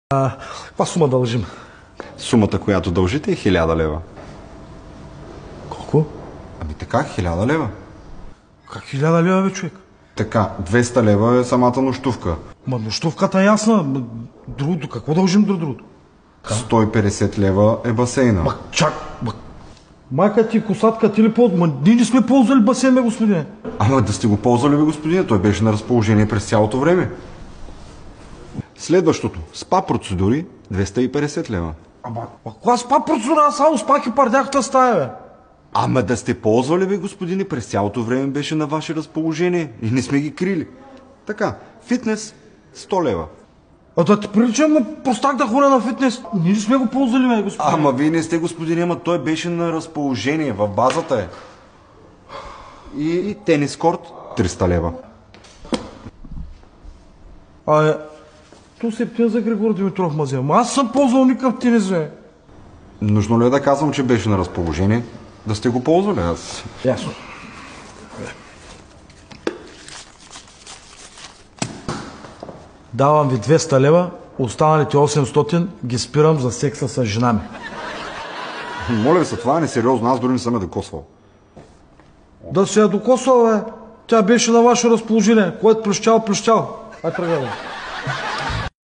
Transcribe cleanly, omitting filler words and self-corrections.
Каква сума дължим? Сумата, която дължите е 1000 лева. Колко? Ами така, 1000 лева. Как 1000 лева, бе, човек? Така, 200 лева е самата нощувка. Ма нощувката е ясна. Другото, какво дължим другото? 150 лева е басейна. Майка ти, косатка ти ли ползва? Ние не сме ползвали басейн, бе, господине. Ама да сте го ползвали, бе, господине, той беше на разположение през цялото време. Следващото, спа процедури, 250 лева. Ама кога спа процедура? Аз само спах и пардях в тази стая, бе. Ама да сте ползвали, бе, господине, през цялото време беше на ваше разположение и не сме ги крили. Така, фитнес, 100 лева. А да ти приличам на простак да ходя на фитнес. Ние не сме го ползвали, бе, господине. Ама вие не сте, господине, ама той беше на разположение, в базата е. И тенис корт, 300 лева. Ту септин за Григор Димитров мазия. Аз съм ползвал никакъв тенис, бе. Нужно ли е да казвам, че беше на разположение? Да сте го ползвали, аз. Ясно. Давам ви 200 лева, останалите 800 ги спирам за секса с жена ми. Моля ви се, това е несериозно, аз дори не съм я докосвал. Да се я докосвал, бе. Тя беше на ваше разположение. Който плещал. Ай, тръгвай, бе.